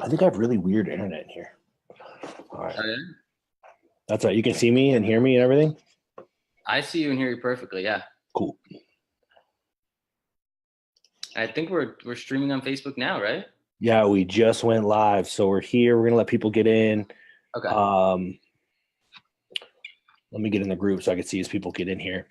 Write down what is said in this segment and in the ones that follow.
I think I have really weird internet in here. All right. Oh, yeah? That's right. You can see me and hear me and everything? I see you and hear you perfectly. Yeah. Cool. I think we're streaming on Facebook now, right? Yeah, we just went live. So we're here. We're going to let people get in. Okay. Let me get in the group so I can see as people get in here.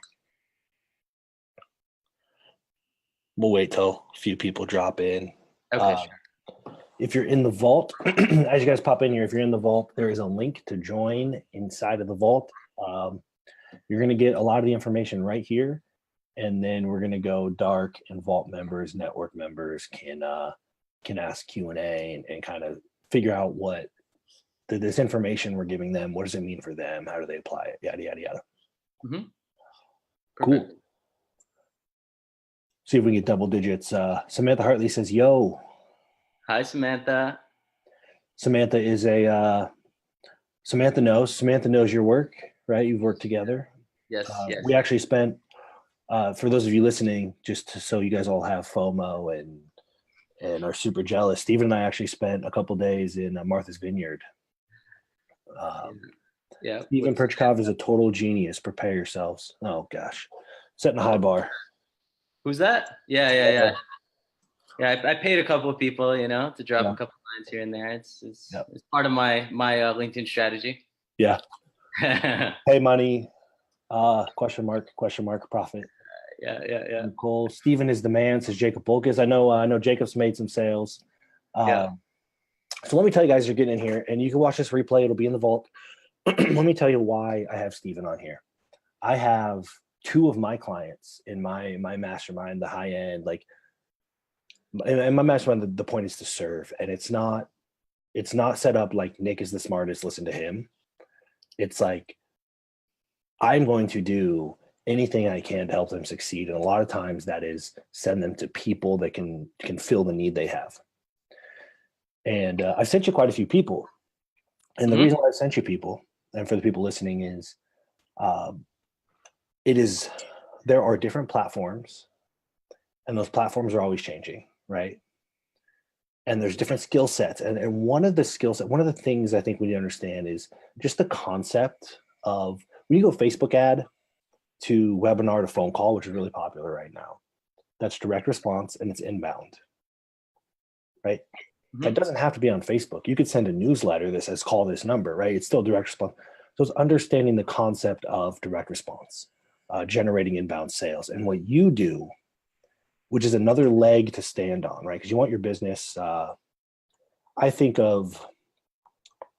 We'll wait till a few people drop in. Okay, sure. If you're in the vault, as you guys pop in here, if you're in the vault, there is a link to join inside of the vault. You're going to get a lot of the information right here. And then we're going to go dark, and vault members, network members can ask Q&A and kind of figure out what this information we're giving them, what does it mean for them? How do they apply it? Yada, yada, yada. Mm-hmm. Cool. See if we can get double digits. Samantha Hartley says, yo. Hi, Samantha. Samantha is Samantha knows your work, right? You've worked together. Yes, yes. We actually spent, for those of you listening, just so you guys all have FOMO and are super jealous, Steven and I actually spent a couple days in Martha's Vineyard. Yeah. Steven Perchikov is a total genius. Prepare yourselves. Oh, gosh. Setting a high bar. Who's that? Yeah. Yeah, I paid a couple of people, to drop a couple lines here and there. It's part of my LinkedIn strategy. Yeah. Pay money, question mark, profit. Yeah. Nicole, Steven is the man, says Jacob Bolkes. I know Jacob's made some sales. So let me tell you guys, you're getting in here, and you can watch this replay. It'll be in the vault. Let me tell you why I have Steven on here. I have two of my clients in my mastermind, the high end, and my mastermind, the point is to serve, and it's not set up like Nick is the smartest, listen to him. It's like I'm going to do anything I can to help them succeed, and a lot of times that is send them to people that can fill the need they have. And I've sent you quite a few people, and the reason why I've sent you people, and for the people listening, is there are different platforms, and those platforms are always changing, right? And there's different skill sets. And one of the things I think we need to understand is just the concept of when you go Facebook ad to webinar to phone call, which is really popular right now. That's direct response and it's inbound, right? Mm-hmm. That doesn't have to be on Facebook. You could send a newsletter that says call this number, right? It's still direct response. So it's understanding the concept of direct response, generating inbound sales. And what you do, which is another leg to stand on, right? Because you want your business. I think of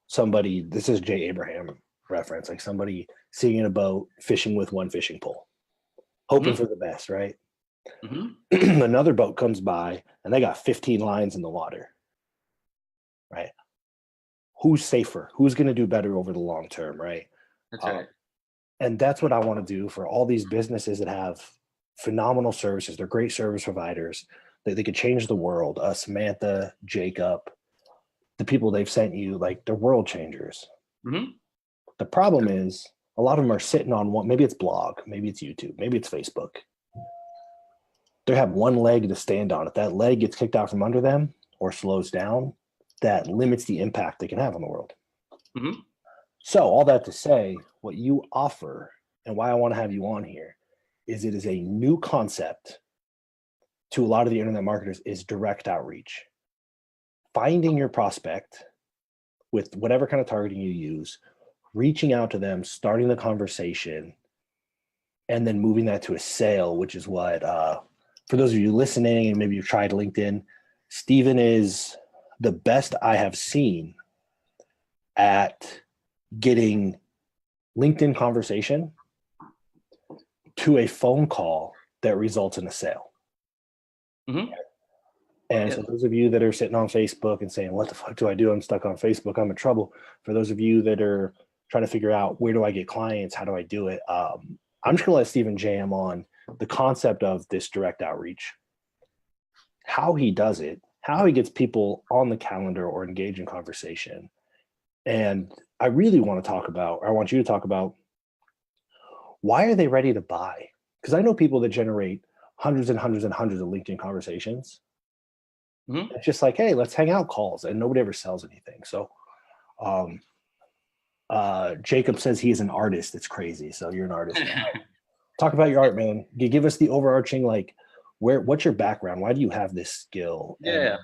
somebody, this is Jay Abraham reference, like somebody sitting in a boat, fishing with one fishing pole, hoping for the best, right? Mm-hmm. Another boat comes by and they got 15 lines in the water, right? Who's safer? Who's going to do better over the long term, right? That's right. And that's what I want to do for all these businesses that have phenomenal services. They're great service providers. They could change the world. Samantha, Jacob, the people they've sent you, like they're world changers. Mm-hmm. The problem is a lot of them are sitting on one, maybe it's blog, maybe it's YouTube, maybe it's Facebook. They have one leg to stand on. If that leg gets kicked out from under them or slows down, that limits the impact they can have on the world. Mm-hmm. So all that to say, what you offer and why I want to have you on here is it is a new concept to a lot of the internet marketers is direct outreach. Finding your prospect with whatever kind of targeting you use, reaching out to them, starting the conversation, and then moving that to a sale, which is what, for those of you listening and maybe you've tried LinkedIn, Steven is the best I have seen at getting LinkedIn conversation to a phone call that results in a sale. Mm-hmm. And so those of you that are sitting on Facebook and saying, what the fuck do I do? I'm stuck on Facebook. I'm in trouble. For those of you that are trying to figure out where do I get clients? How do I do it? I'm just going to let Steven jam on the concept of this direct outreach, how he does it, how he gets people on the calendar or engage in conversation. And I really want to talk about, or I want you to talk about, why are they ready to buy? Because I know people that generate hundreds and hundreds and hundreds of LinkedIn conversations, Mm-hmm. It's just like, hey, let's hang out calls, and nobody ever sells anything. So um, Jacob says he is an artist. It's crazy. So you're an artist now. Talk about your art, man. You give us the overarching, like, what's your background? Why do you have this skill? And Yeah.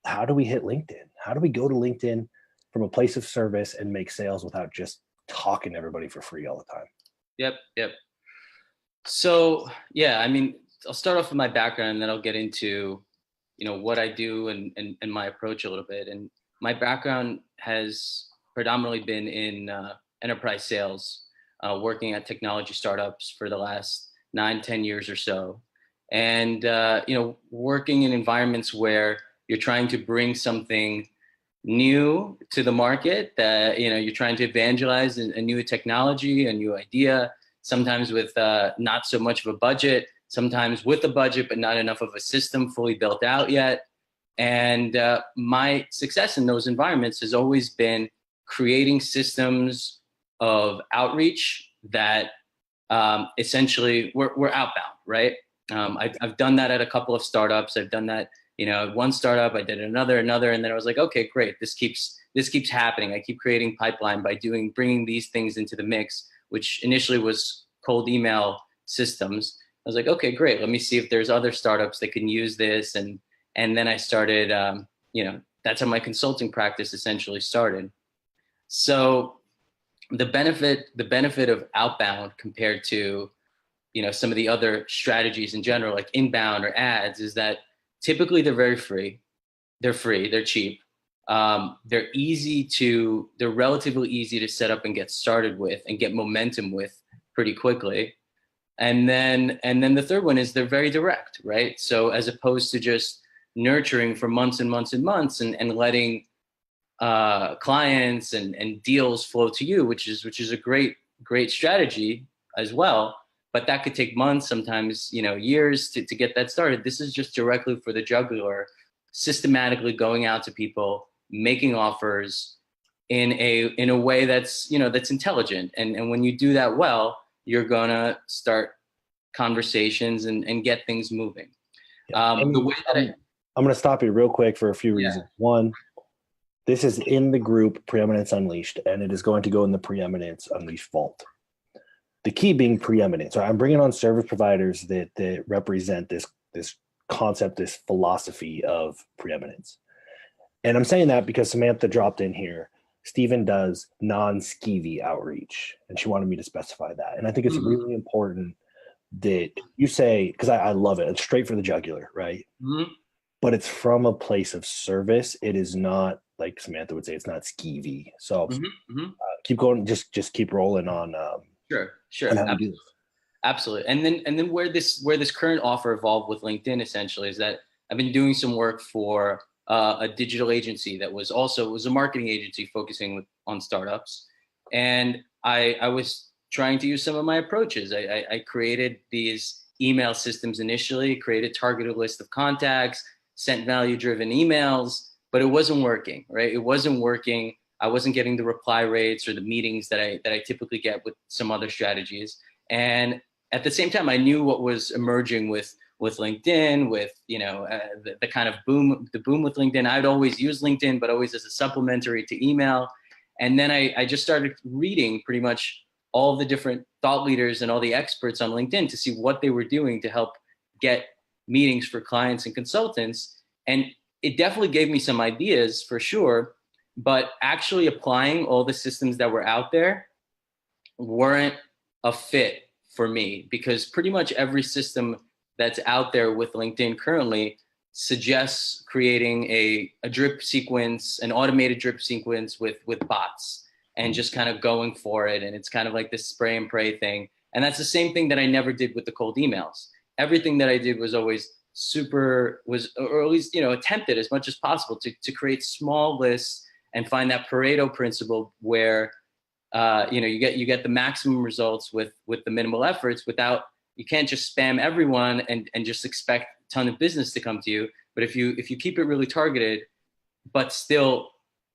how do we hit LinkedIn? How do we go to LinkedIn from a place of service and make sales without just talking to everybody for free all the time? Yep. So yeah, I mean, I'll start off with my background, and then I'll get into, what I do and my approach a little bit. And my background has predominantly been in enterprise sales, working at technology startups for the last 9-10 years or so. And, working in environments where you're trying to bring something new to the market, that, you're trying to evangelize a new technology, a new idea, sometimes with not so much of a budget, sometimes with a budget, but not enough of a system fully built out yet. And my success in those environments has always been creating systems of outreach that essentially we're outbound, right? I've done that at a couple of startups. I've done that, one startup, I did another, and then I was like, okay, great. This keeps happening. I keep creating pipeline by bringing these things into the mix, which initially was cold email systems. I was like, okay, great. Let me see if there's other startups that can use this. And then I started, that's how my consulting practice essentially started. So the benefit of outbound compared to, some of the other strategies in general, like inbound or ads, is that typically they're very free. They're free. They're cheap. They're relatively easy to set up and get started with and get momentum with pretty quickly. And then the third one is they're very direct, right? So as opposed to just nurturing for months and months and months and letting clients and deals flow to you, which is a great strategy as well. But that could take months, sometimes, years to get that started. This is just directly for the jugular, systematically going out to people, making offers in a way that's, that's intelligent. And when you do that well, you're gonna start conversations and get things moving. The way that I'm going to stop you real quick for a few reasons. One, this is in the group Preeminence Unleashed, and it is going to go in the Preeminence Unleashed vault. The key being preeminence. So I'm bringing on service providers that represent this concept, this philosophy of preeminence. And I'm saying that because Samantha dropped in here. Stephen does non-skeevy outreach, and she wanted me to specify that. And I think it's really important that you say, because I love it. It's straight for the jugular, right? Mm-hmm. But it's from a place of service. It is not, like Samantha would say, it's not skeevy. So keep going. Just keep rolling on. Sure. Absolutely. And then where this current offer evolved with LinkedIn essentially is that I've been doing some work for a digital agency that was a marketing agency focusing on startups. And I was trying to use some of my approaches. I created these email systems initially, created targeted list of contacts, sent value-driven emails, but it wasn't working, right? It wasn't working. I wasn't getting the reply rates or the meetings that I typically get with some other strategies. And at the same time, I knew what was emerging with LinkedIn, with the kind of boom with LinkedIn. I'd always use LinkedIn, but always as a supplementary to email. And then I just started reading pretty much all the different thought leaders and all the experts on LinkedIn to see what they were doing to help get meetings for clients and consultants. And it definitely gave me some ideas for sure. But actually applying all the systems that were out there weren't a fit for me, because pretty much every system that's out there with LinkedIn currently suggests creating a drip sequence, an automated drip sequence with bots, and just kind of going for it. And it's kind of like this spray and pray thing. And that's the same thing that I never did with the cold emails. Everything that I did was always or at least, attempted as much as possible to create small lists and find that Pareto principle where, you get the maximum results with the minimal efforts. You can't just spam everyone and just expect a ton of business to come to you. But if you keep it really targeted, but still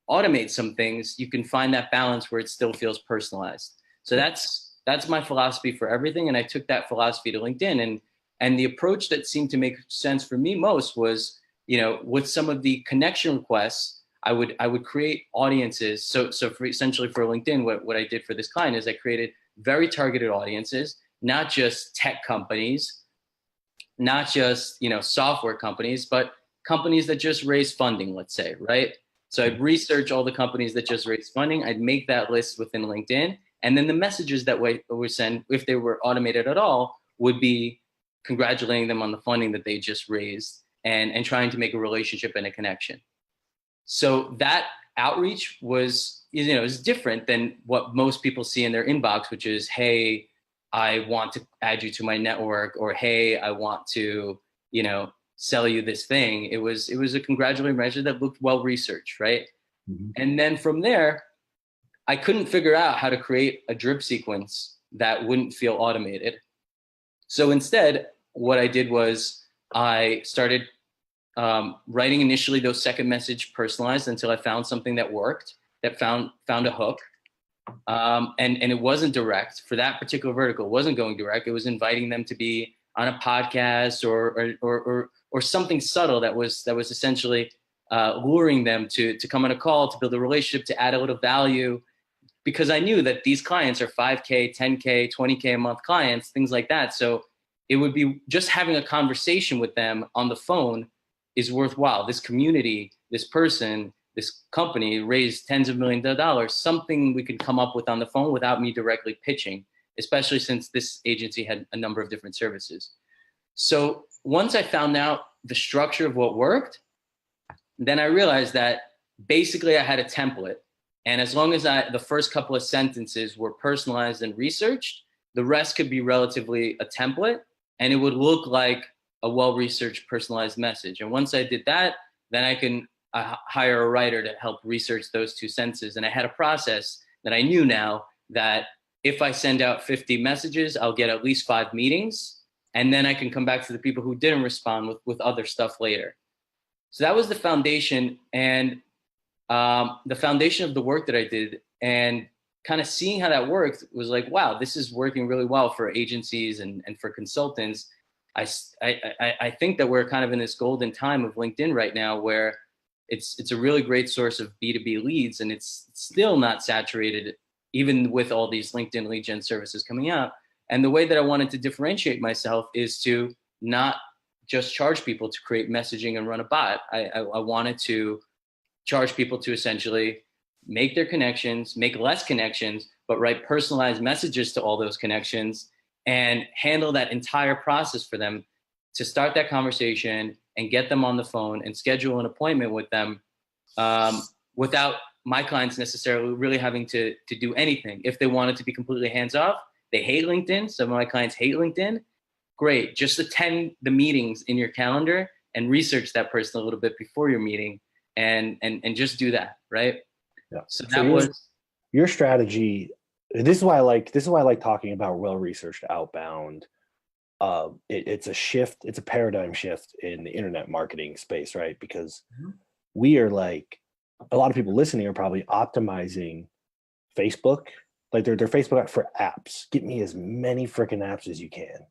automate some things, you can find that balance where it still feels personalized. So that's my philosophy for everything. And I took that philosophy to LinkedIn, and the approach that seemed to make sense for me most was with some of the connection requests, I would create audiences. So for essentially for LinkedIn, what I did for this client is I created very targeted audiences, not just tech companies, not just, software companies, but companies that just raise funding, let's say, right? So I'd research all the companies that just raised funding. I'd make that list within LinkedIn. And then the messages that we would send, if they were automated at all, would be congratulating them on the funding that they just raised and trying to make a relationship and a connection. So that outreach was, is different than what most people see in their inbox, which is, hey, I want to add you to my network, or hey, I want to, sell you this thing. It was a congratulatory measure that looked well researched, right? Mm-hmm. And then from there, I couldn't figure out how to create a drip sequence that wouldn't feel automated. So instead, what I did was I started writing initially those second message personalized until I found something that worked, that found a hook. And it wasn't direct for that particular vertical. It wasn't going direct. It was inviting them to be on a podcast or something subtle that was essentially luring them to come on a call, to build a relationship, to add a little value, because I knew that these clients are 5K, 10K, 20K a month clients, things like that. So it would be just having a conversation with them on the phone is worthwhile. This community, this person, this company raised tens of millions of dollars, something we could come up with on the phone without me directly pitching, especially since this agency had a number of different services. So once I found out the structure of what worked, then I realized that basically I had a template. And as long as the first couple of sentences were personalized and researched, the rest could be relatively a template, and it would look like a well-researched personalized message. And once I did that, then I can hire a writer to help research those two sentences. And I had a process that I knew now that if I send out 50 messages, I'll get at least 5 meetings. And then I can come back to the people who didn't respond with other stuff later. So that was the foundation, and the foundation of the work that I did, and kind of seeing how that worked was like, wow, this is working really well for agencies and for consultants. I think that we're kind of in this golden time of LinkedIn right now, where it's a really great source of B2B leads, and it's still not saturated, even with all these LinkedIn lead gen services coming out. And the way that I wanted to differentiate myself is to not just charge people to create messaging and run a bot. I wanted to charge people to essentially make their connections, make less connections, but write personalized messages to all those connections and handle that entire process for them to start that conversation and get them on the phone and schedule an appointment with them without my clients necessarily really having to do anything. If they wanted to be completely hands-off, they hate LinkedIn. Some of my clients hate LinkedIn. Great. Just attend the meetings in your calendar and research that person a little bit before your meeting and just do that. Right. Yeah. So that was your strategy. This is why I like talking about well-researched outbound. It's a shift. It's a paradigm shift in the internet marketing space, right? Because we are like, a lot of people listening are probably optimizing Facebook, like their Facebook for apps. Get me as many freaking apps as you can.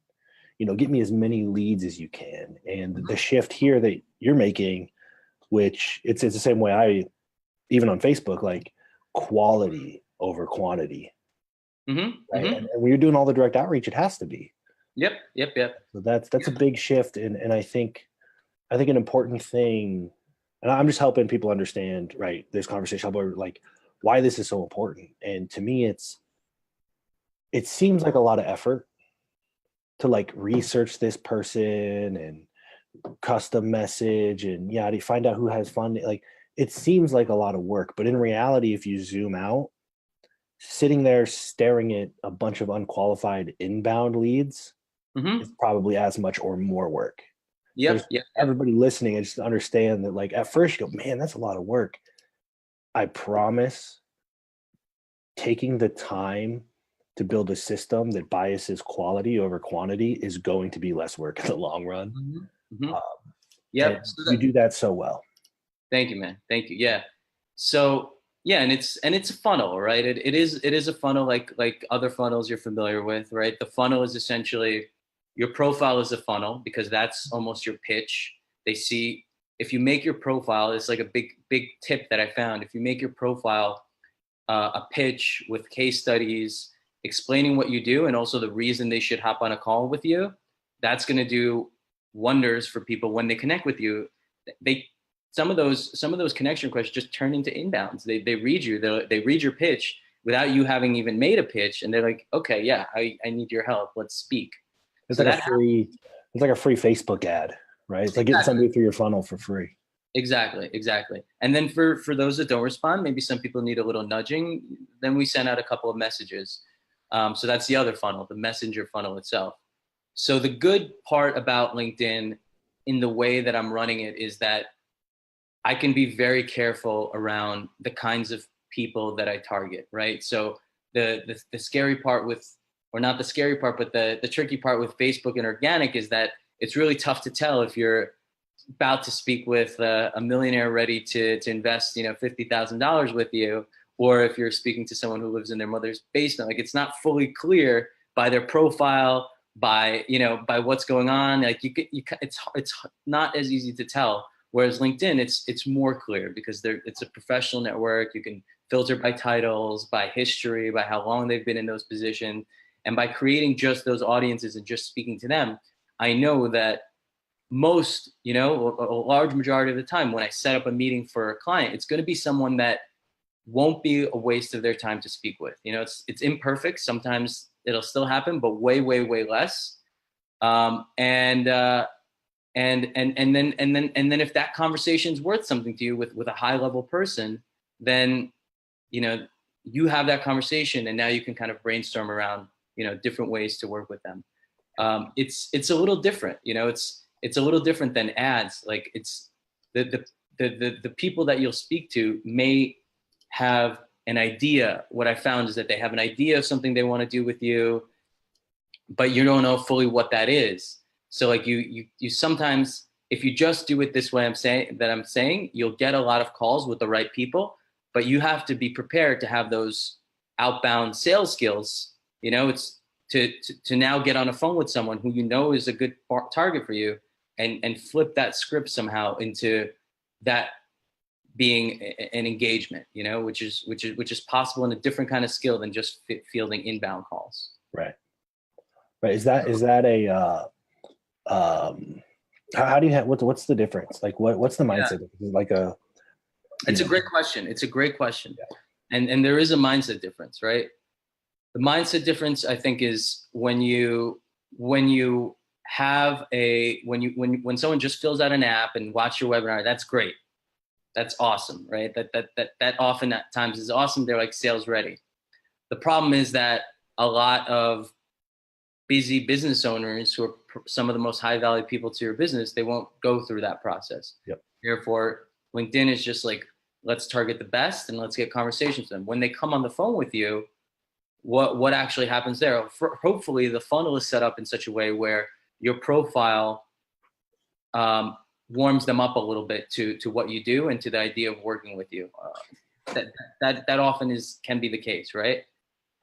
Get me as many leads as you can. And the shift here that you're making, which it's the same way even on Facebook, like quality over quantity. Right? And when you're doing all the direct outreach, it has to be. Yep. So that's a big shift. And I think an important thing, and I'm just helping people understand, right, this conversation about like why this is so important. And to me, it seems like a lot of effort to like research this person and custom message and to find out who has funding. Like it seems like a lot of work, but in reality, if you zoom out, sitting there staring at a bunch of unqualified inbound leads is probably as much or more work. Yep. Everybody listening, I just understand that like at first you go, man, that's a lot of work. I promise taking the time to build a system that biases quality over quantity is going to be less work in the long run. You do that so well. Thank you, man. Thank you. Yeah. So yeah, and it's a funnel, right? It is a funnel like other funnels you're familiar with, right? The funnel is essentially your profile is a funnel because that's almost your pitch. They see if you make your profile, it's like a big tip that I found. If you make your profile a pitch with case studies explaining what you do and also the reason they should hop on a call with you, that's going to do wonders for people when they connect with you. Some of those connection requests just turn into inbounds. They read you, they read your pitch without you having even made a pitch, and they're like, okay, yeah, I need your help. Let's speak. It's like a free Facebook ad, right? It's like getting somebody through your funnel for free. Exactly. And then for those that don't respond, maybe some people need a little nudging. Then we send out a couple of messages. So that's the other funnel, the messenger funnel itself. So the good part about LinkedIn in the way that I'm running it is that I can be very careful around the kinds of people that I target, right? So the scary part with, or not the scary part, but the tricky part with Facebook and organic is that it's really tough to tell if you're about to speak with a millionaire ready to invest, $50,000 with you, or if you're speaking to someone who lives in their mother's basement. Like, it's not fully clear by their profile, by what's going on. Like it's not as easy to tell. Whereas LinkedIn, it's more clear because it's a professional network. You can filter by titles, by history, by how long they've been in those positions. And by creating just those audiences and just speaking to them, I know that most, a large majority of the time when I set up a meeting for a client, it's going to be someone that won't be a waste of their time to speak with. It's imperfect. Sometimes it'll still happen, but way, way, way less. And then if that conversation is worth something to you with a high level person, then, you have that conversation and now you can kind of brainstorm around, different ways to work with them. It's a little different, it's a little different than ads. Like, it's the people that you'll speak to may have an idea. What I found is that they have an idea of something they want to do with you, but you don't know fully what that is. So like you sometimes, if you just do it this way, I'm saying, you'll get a lot of calls with the right people, but you have to be prepared to have those outbound sales skills. It's to now get on a phone with someone who is a good target for you and flip that script somehow into that being an engagement, which is possible in a different kind of skill than just fielding inbound calls. Right. Is that a how do you have, what's the difference? Like what's the mindset? Yeah. It's a great question. Yeah. And there is a mindset difference, right? The mindset difference, I think, is when someone just fills out an app and watch your webinar, that's great. That's awesome, right? That often at times is awesome. They're like sales ready. The problem is that a lot of busy business owners who are some of the most high value people to your business, they won't go through that process. Yep. Therefore, LinkedIn is just like, let's target the best and let's get conversations with them. When they come on the phone with you, what actually happens there? Hopefully the funnel is set up in such a way where your profile warms them up a little bit to what you do and to the idea of working with you. That often can be the case, right?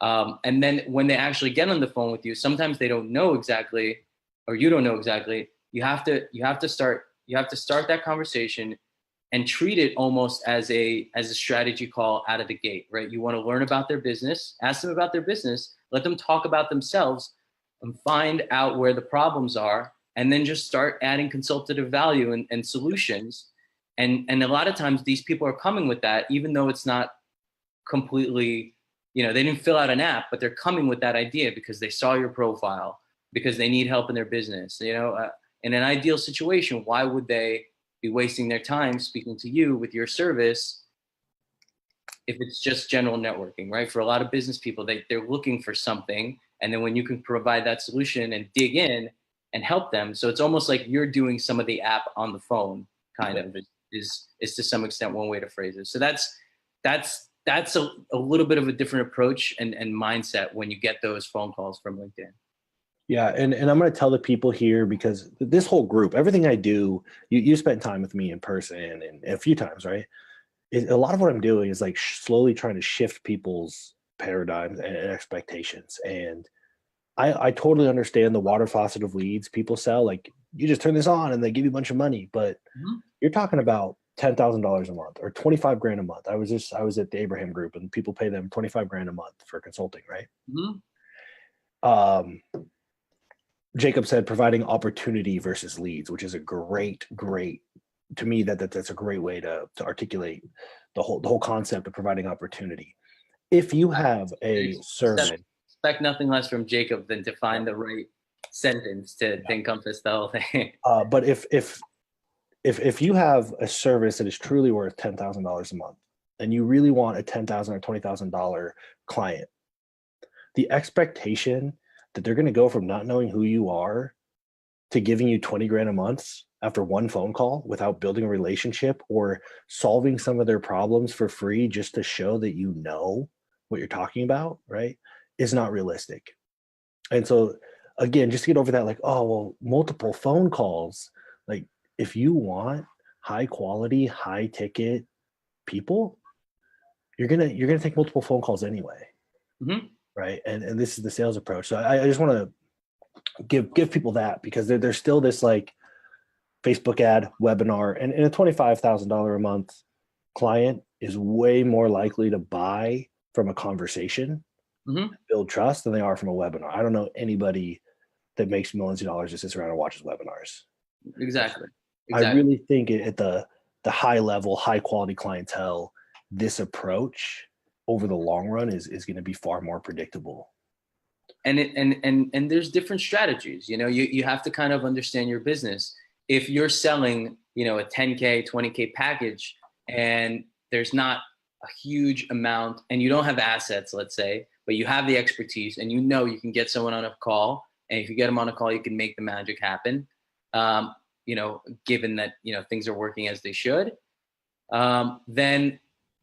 And then when they actually get on the phone with you, sometimes they don't know exactly, or you don't know exactly. You have to start that conversation and treat it almost as a strategy call out of the gate, right? You want to learn about their business, ask them about their business, let them talk about themselves, and find out where the problems are, and then just start adding consultative value and solutions. And a lot of times these people are coming with that, even though it's not completely, they didn't fill out an app, but they're coming with that idea because they saw your profile, because they need help in their business. In an ideal situation, why would they be wasting their time speaking to you with your service if it's just general networking, right? For a lot of business people, they're looking for something. And then when you can provide that solution and dig in and help them. So it's almost like you're doing some of the app on the phone, kind of, is to some extent one way to phrase it. So that's a little bit of a different approach and mindset when you get those phone calls from LinkedIn. Yeah. And I'm going to tell the people here, because this whole group, everything I do, you spent time with me in person and a few times, right? A lot of what I'm doing is like slowly trying to shift people's paradigms and expectations. And I totally understand the water faucet of leads people sell. Like, you just turn this on and they give you a bunch of money. But you're talking about $10,000 a month or 25 grand a month. I was at the Abraham group and people pay them 25 grand a month for consulting, right? Jacob said providing opportunity versus leads, which is a great, to me, that's a great way to articulate the whole concept of providing opportunity. If you have a service, expect nothing less from Jacob than to find the right sentence to encompass the whole thing. But if you have a service that is truly worth $10,000 a month, and you really want a $10,000 or $20,000 client, the expectation that they're going to go from not knowing who you are to giving you 20 grand a month after one phone call without building a relationship or solving some of their problems for free just to show that you know what you're talking about, right, is not realistic. And so again, just to get over that, like, oh, well, multiple phone calls, like if you want high quality, high ticket people, you're gonna take multiple phone calls anyway. Right. And this is the sales approach. So I just want to give people that, because there's still this like Facebook ad, webinar, and a $25,000 a month client is way more likely to buy from a conversation, build trust, than they are from a webinar. I don't know anybody that makes millions of dollars that sits around and watches webinars. Exactly. I really think at the high level, high quality clientele, this approach over the long run is going to be far more predictable. And there's different strategies. You have to kind of understand your business. If you're selling, a 10K, 20K package, and there's not a huge amount, and you don't have assets, let's say, but you have the expertise, and you can get someone on a call, and if you get them on a call, you can make the magic happen. Given that things are working as they should, then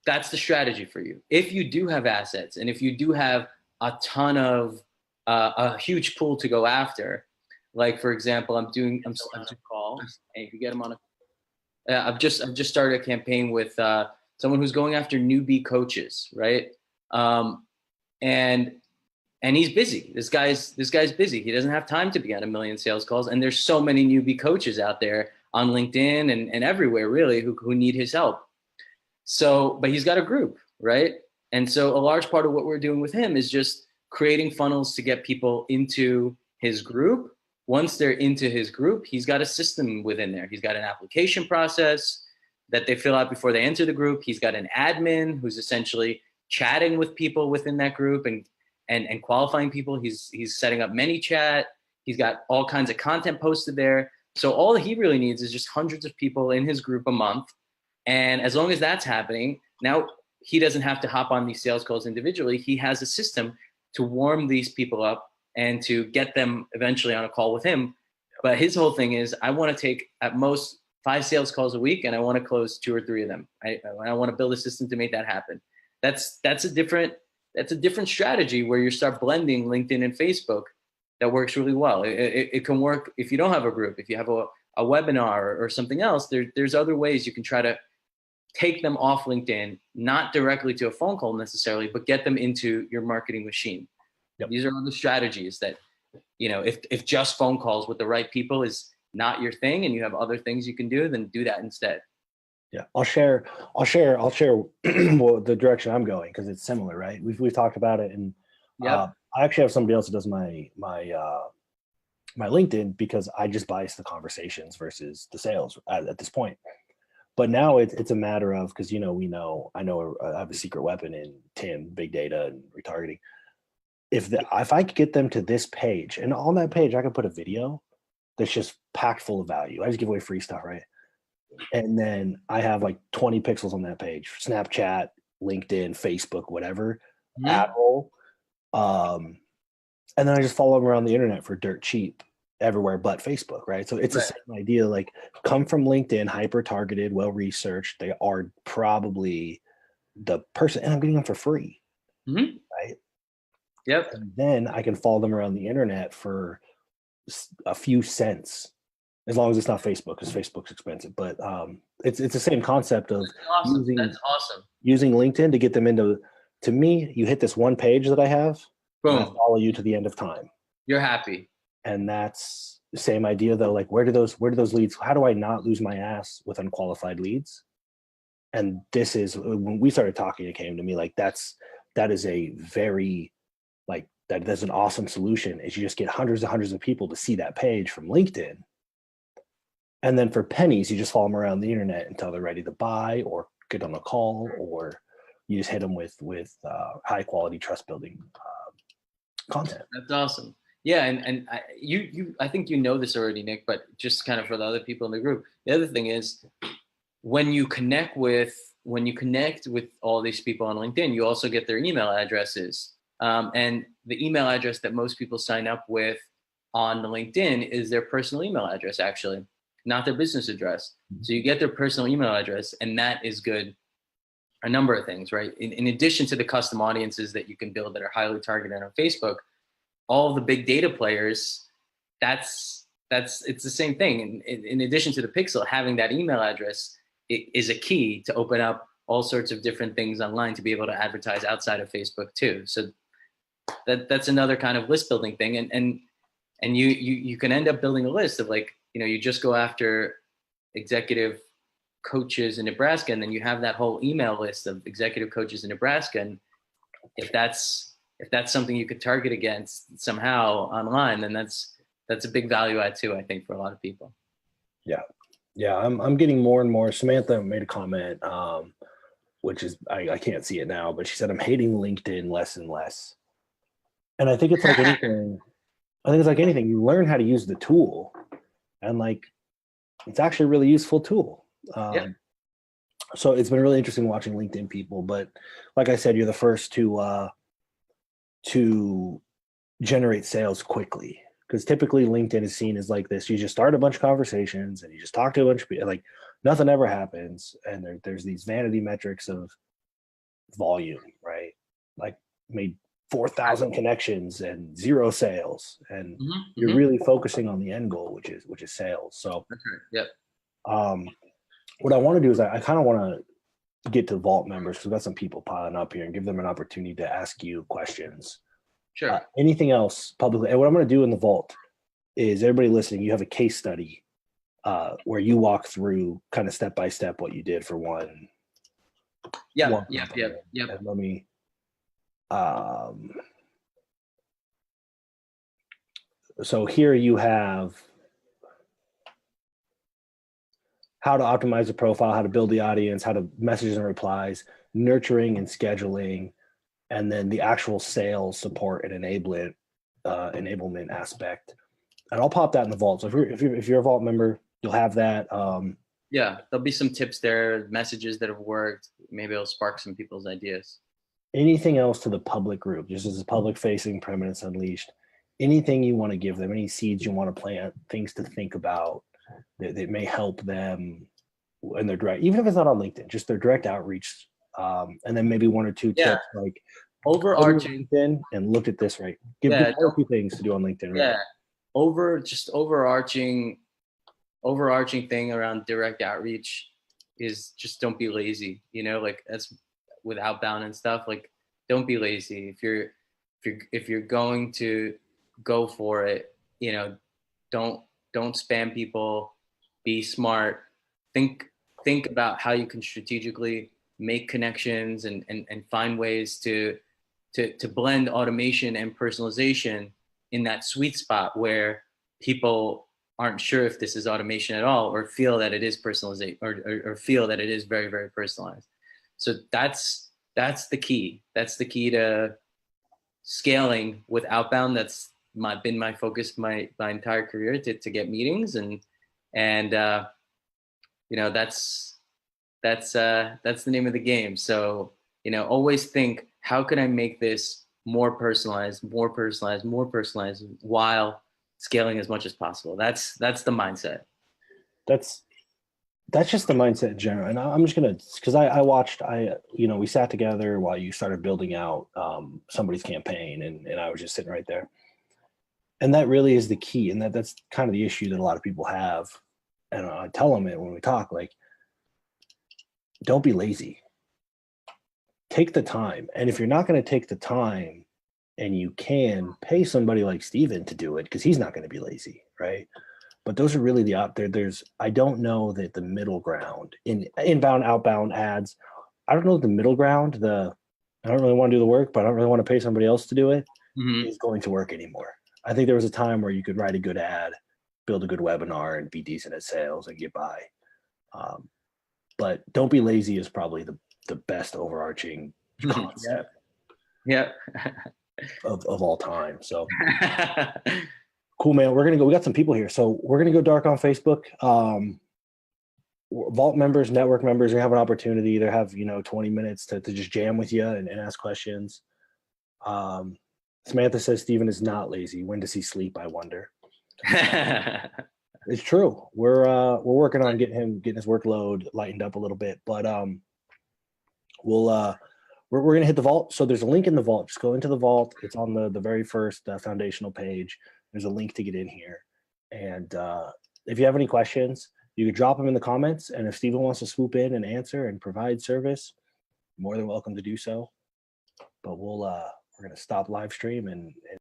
that's the strategy for you. If you do have assets, and if you do have a ton of a huge pool to go after, like for example, I'm doing calls, and if you get them on I've just started a campaign with someone who's going after newbie coaches, right? And he's busy. This guy's busy. He doesn't have time to be on a million sales calls, and there's so many newbie coaches out there on LinkedIn and everywhere really who need his help. So, but he's got a group, right? And so a large part of what we're doing with him is just creating funnels to get people into his group. Once they're into his group, he's got a system within there. He's got an application process that they fill out before they enter the group. He's got an admin who's essentially chatting with people within that group and qualifying people. He's setting up ManyChat. He's got all kinds of content posted there. So all he really needs is just hundreds of people in his group a month. And as long as that's happening, now he doesn't have to hop on these sales calls individually. He has a system to warm these people up and to get them eventually on a call with him. But his whole thing is, I want to take at most 5 sales calls a week, and I want to close 2 or 3 of them. I want to build a system to make that happen. That's a different strategy where you start blending LinkedIn and Facebook. That works really well. It can work if you don't have a group, if you have a webinar or something else. There's other ways you can try to take them off LinkedIn, not directly to a phone call necessarily, but get them into your marketing machine. Yep. These are other strategies that, if just phone calls with the right people is not your thing and you have other things you can do, then do that instead. Yeah, I'll share well, the direction I'm going, because it's similar, right? We've talked about it, and I actually have somebody else that does my LinkedIn, because I just bias the conversations versus the sales at this point. But now it's a matter of, because I have a secret weapon in TIM, big data, and retargeting. If I could get them to this page, and on that page I can put a video that's just packed full of value. I just give away free stuff, right? And then I have like 20 pixels on that page, Snapchat, LinkedIn, Facebook, whatever, ad roll. And then I just follow them around the internet for dirt cheap everywhere but Facebook, right? So it's the same idea, like come from LinkedIn, hyper targeted, well researched. They are probably the person, and I'm getting them for free, right? Yep. And then I can follow them around the internet for a few cents, as long as it's not Facebook, because Facebook's expensive. But it's the same concept of That's awesome. Using LinkedIn to get them into. To me, you hit this one page that I have, boom, and I follow you to the end of time. You're happy. And that's Same idea though, like where do those leads, how do I not lose my ass with unqualified leads? And this is when we started talking, it came to me like that is a very like that's an awesome solution, is you just get hundreds and hundreds of people to see that page from LinkedIn. And then for pennies, you just follow them around the internet until they're ready to buy or get on a call, or you just hit them with high quality trust building content. That's awesome. Yeah, and I think you know this already, Nick, but just kind of for the other people in the group, the other thing is when you connect with all these people on LinkedIn, you also get their email addresses. And the email address that most people sign up with on LinkedIn is their personal email address, actually, not their business address. So you get their personal email address, and that is good. A number of things, right? In addition to the custom audiences that you can build that are highly targeted on Facebook, all of the big data players, it's the same thing. In addition to the pixel, having that email address is a key to open up all sorts of different things online to be able to advertise outside of Facebook too. So that's another kind of list building thing. And you can end up building a list of like, you just go after executive coaches in Nebraska, and then you have that whole email list of executive coaches in Nebraska. And if that's something you could target against somehow online, then that's a big value add too, I think, for a lot of people. Yeah, I'm getting more and more. Samantha made a comment, which is I can't see it now, but she said, I'm hating LinkedIn less and less. And I think it's like anything. You learn how to use the tool, and like it's actually a really useful tool. So it's been really interesting watching LinkedIn people. But like I said, you're the first to generate sales quickly, because typically LinkedIn is seen as like this. You just start a bunch of conversations and you just talk to a bunch of people, like nothing ever happens. And there's these vanity metrics of volume, right? Like made 4,000 connections and 0 sales. And you're really focusing on the end goal, which is sales. So what I want to do is I kind of want to get to Vault members, because we've got some people piling up here, and give them an opportunity to ask you questions. Sure. Anything else publicly? And what I'm going to do in the Vault is, everybody listening, you have a case study where you walk through kind of step by step what you did for one. Yeah. And let me. So here you have how to optimize the profile, how to build the audience, how to messages and replies, nurturing and scheduling, and then the actual sales support and enablement aspect. And I'll pop that in the Vault. So if you're a Vault member, you'll have that. Yeah, there'll be some tips there, messages that have worked. Maybe it'll spark some people's ideas. Anything else to the public group, just as a public facing Permanence Unleashed, anything you want to give them, any seeds you want to plant, things to think about that may help them in their direct, even if it's not on LinkedIn, just their direct outreach. And then maybe 1 or 2 tips, like overarching LinkedIn and look at this, right? Give a few things to do on LinkedIn. Right? Overarching thing around direct outreach is just don't be lazy. Like that's with outbound and stuff. Like don't be lazy. If you're going to go for it, don't spam people. Be smart. Think about how you can strategically make connections and find ways to blend automation and personalization in that sweet spot where people aren't sure if this is automation at all, or feel that it is personalization, or feel that it is very, very personalized. So that's the key. That's the key to scaling with outbound. That's been my focus my entire career, to get meetings and that's the name of the game. So always think, how can I make this more personalized while scaling as much as possible? That's the mindset. That's just the mindset in general. And I'm just gonna, because I watched, we sat together while you started building out somebody's campaign, and I was just sitting right there. And that really is the key, and that's kind of the issue that a lot of people have. And I tell them it when we talk, like, don't be lazy. Take the time. And if you're not going to take the time and you can pay somebody like Steven to do it because he's not going to be lazy, right? But those are really the out there. There's I don't know that the middle ground in inbound, outbound ads. I don't know the middle ground. I don't really want to do the work, but I don't really want to pay somebody else to do it. Is going to work anymore. I think there was a time where you could write a good ad, build a good webinar, and be decent at sales and get by. But don't be lazy is probably the best overarching concept. Yeah. of all time. So cool, man. We got some people here. So we're gonna go dark on Facebook. Vault members, network members, we have an opportunity to have 20 minutes to just jam with you and ask questions. Samantha says Steven is not lazy. When does he sleep, I wonder? It's true. We're working on getting his workload lightened up a little bit, but we're gonna hit the vault. So there's a link in the vault. Just go into the vault. It's on the very first foundational page. There's a link to get in here. And if you have any questions, you could drop them in the comments. And if Steven wants to swoop in and answer and provide service, more than welcome to do so. But we're gonna stop live stream and